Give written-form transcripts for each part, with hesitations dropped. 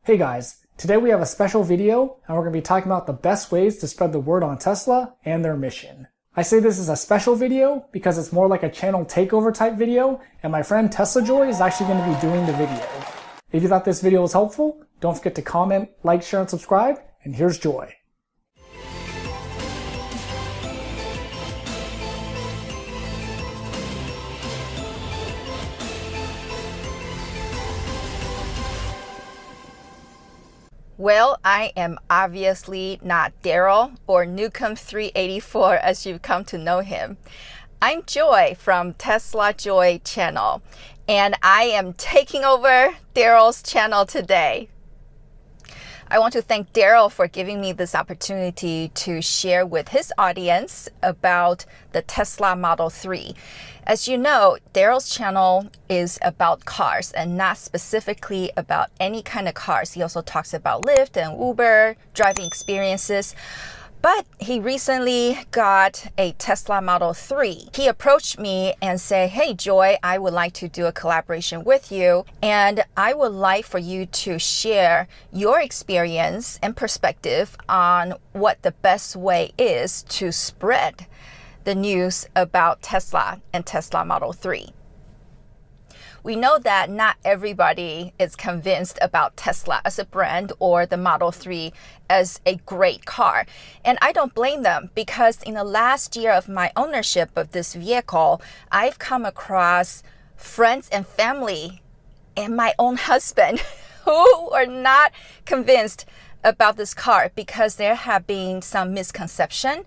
Hey guys, today we have a special video and we're going to be talking about the best ways to spread the word on Tesla and their mission. I say this is a special video because it's more like a channel takeover type video, and my friend TeslaJoy is actually going to be doing the video. If you thought this video was helpful, don't forget to comment, like, share, and subscribe, and here's Joy. Well, I am obviously not Darrell or Newcomb 384 as you've come to know him. I'm Joy from TeslaJoy channel, and I am taking over Darrell's channel today. I want to thank Darrell for giving me this opportunity to share with his audience about the Tesla Model 3. As you know, Darrell's channel is about cars and not specifically about any kind of cars. He also talks about Lyft and Uber, driving experiences. But he recently got a Tesla Model 3. He approached me and said, hey Joy, I would like to do a collaboration with you, and I would like for you to share your experience and perspective on what the best way is to spread the news about Tesla and Tesla Model 3. We know that not everybody is convinced about Tesla as a brand or the Model 3 as a great car. And I don't blame them, because in the last year of my ownership of this vehicle, I've come across friends and family and my own husband who are not convinced about this car because there have been some misconception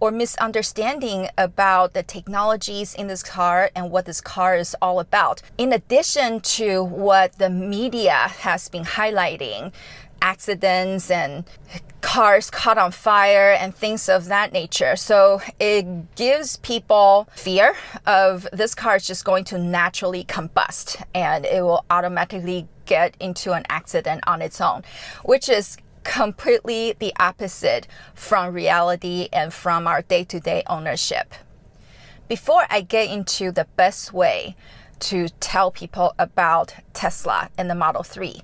or misunderstanding about the technologies in this car and what this car is all about. In addition to what the media has been highlighting, accidents and cars caught on fire and things of that nature. So it gives people fear of this car is just going to naturally combust and it will automatically get into an accident on its own, which is completely the opposite from reality and from our day-to-day ownership. Before I get into the best way to tell people about Tesla and the Model 3,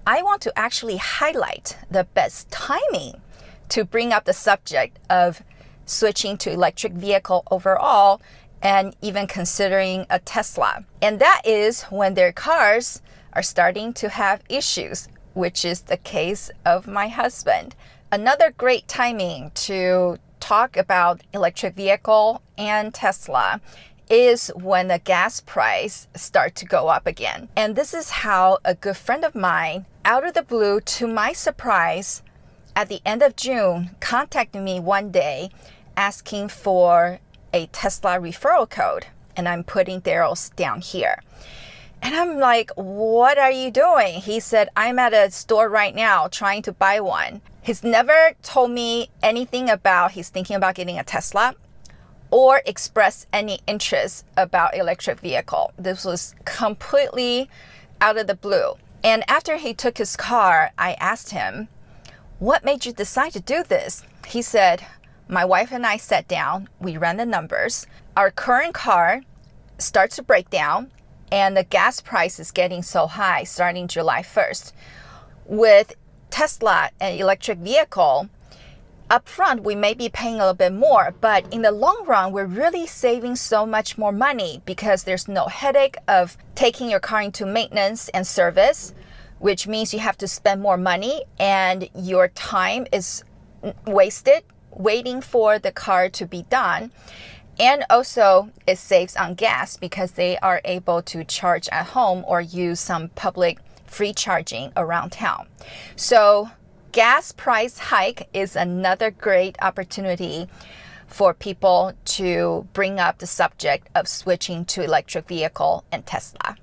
I want to actually highlight the best timing to bring up the subject of switching to electric vehicle overall and even considering a Tesla. And that is when their cars are starting to have issues, which is the case of my husband. Another great timing to talk about electric vehicle and Tesla is when the gas price starts to go up again. And this is how a good friend of mine, out of the blue, to my surprise, at the end of June, contacted me one day asking for a Tesla referral code. And I'm putting Darrell's down here. And I'm like, what are you doing? He said, I'm at a store right now trying to buy one. He's never told me anything about he's thinking about getting a Tesla or expressed any interest about electric vehicle. This was completely out of the blue. And after he took his car, I asked him, what made you decide to do this? He said, my wife and I sat down, we ran the numbers. Our current car starts to break down, and the gas price is getting so high starting July 1st. With Tesla, an electric vehicle, up front we may be paying a little bit more, but in the long run we're really saving so much more money because there's no headache of taking your car into maintenance and service, which means you have to spend more money and your time is wasted waiting for the car to be done. And also it saves on gas because they are able to charge at home or use some public free charging around town. So gas price hike is another great opportunity for people to bring up the subject of switching to electric vehicle and Tesla.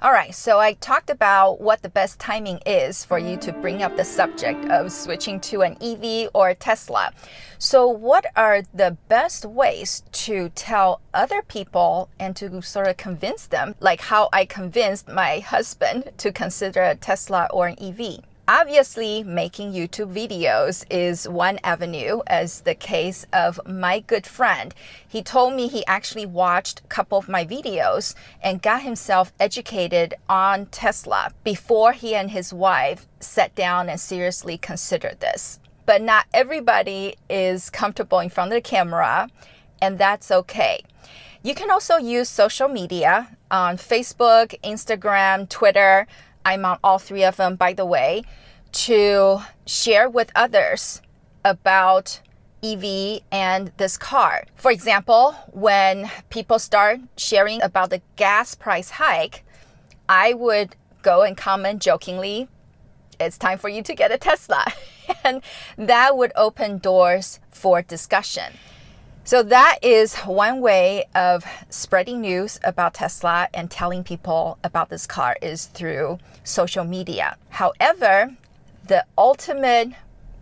All right, so I talked about what the best timing is for you to bring up the subject of switching to an EV or a Tesla. So what are the best ways to tell other people and to sort of convince them, like how I convinced my husband to consider a Tesla or an EV? Obviously, making YouTube videos is one avenue, as the case of my good friend. He told me he actually watched a couple of my videos and got himself educated on Tesla before he and his wife sat down and seriously considered this. But not everybody is comfortable in front of the camera, and that's okay. You can also use social media on Facebook, Instagram, Twitter. I'm on all three of them, by the way, to share with others about EV and this car. For example, when people start sharing about the gas price hike, I would go and comment jokingly, "It's time for you to get a Tesla." And that would open doors for discussion. So that is one way of spreading news about Tesla and telling people about this car is through social media. However, the ultimate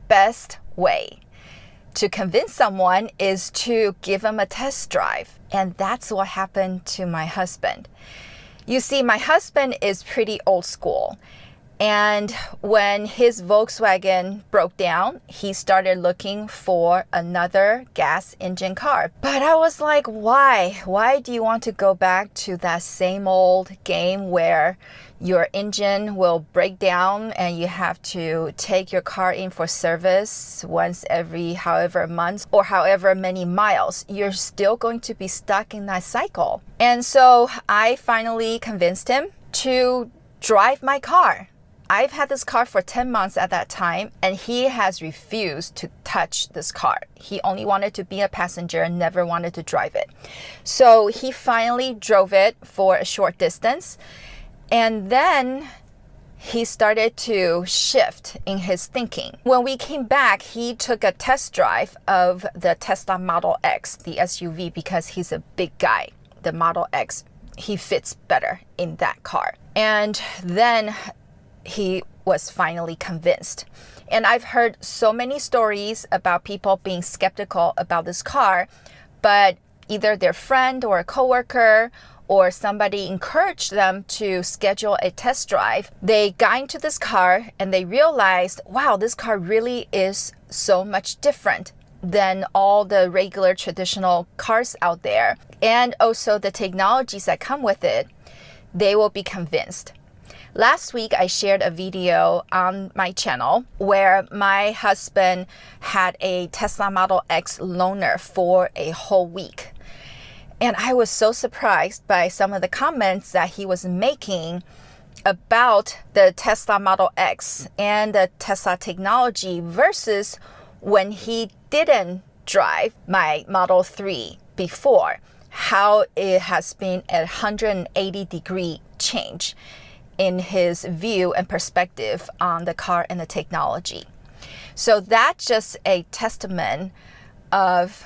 best way to convince someone is to give them a test drive. And that's what happened to my husband. You see, my husband is pretty old school. And when his Volkswagen broke down, he started looking for another gas engine car. But I was like, why? Why do you want to go back to that same old game where your engine will break down and you have to take your car in for service once every however months or however many miles? You're still going to be stuck in that cycle. And so I finally convinced him to drive my car. I've had this car for 10 months at that time, and he has refused to touch this car. He only wanted to be a passenger and never wanted to drive it. So he finally drove it for a short distance, and then he started to shift in his thinking. When we came back, he took a test drive of the Tesla Model X, the SUV, because he's a big guy. The Model X, he fits better in that car. And then he was finally convinced. And I've heard so many stories about people being skeptical about this car, but either their friend or a coworker or somebody encouraged them to schedule a test drive. They got into this car and they realized, wow, this car really is so much different than all the regular traditional cars out there. And also the technologies that come with it, they will be convinced. Last week, I shared a video on my channel where my husband had a Tesla Model X loaner for a whole week. And I was so surprised by some of the comments that he was making about the Tesla Model X and the Tesla technology versus when he didn't drive my Model 3 before, how it has been a 180-degree change in his view and perspective on the car and the technology. So that's just a testament of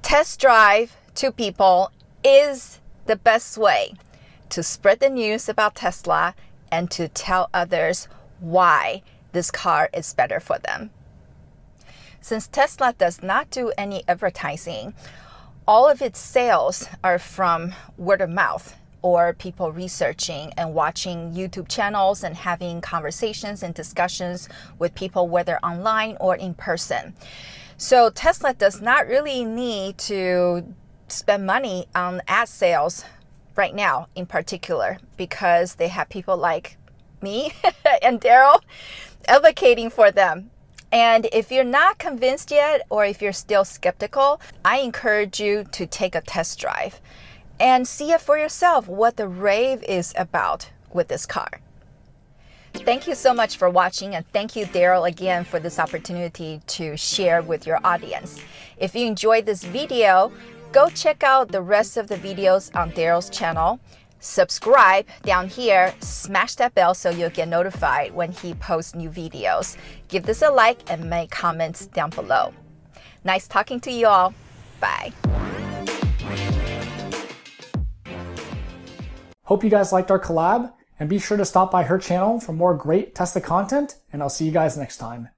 test drive to people is the best way to spread the news about Tesla and to tell others why this car is better for them. Since Tesla does not do any advertising, all of its sales are from word of mouth, or people researching and watching YouTube channels and having conversations and discussions with people, whether online or in person. So Tesla does not really need to spend money on ad sales right now in particular, because they have people like me and Darrell advocating for them. And if you're not convinced yet, or if you're still skeptical, I encourage you to take a test drive and see it for yourself what the rave is about with this car. Thank you so much for watching, and thank you, Darrell, again for this opportunity to share with your audience. If you enjoyed this video, go check out the rest of the videos on Darrell's channel. Subscribe down here, smash that bell so you'll get notified when he posts new videos. Give this a like and make comments down below. Nice talking to you all. Bye. Hope you guys liked our collab, and be sure to stop by her channel for more great Tesla content, and I'll see you guys next time.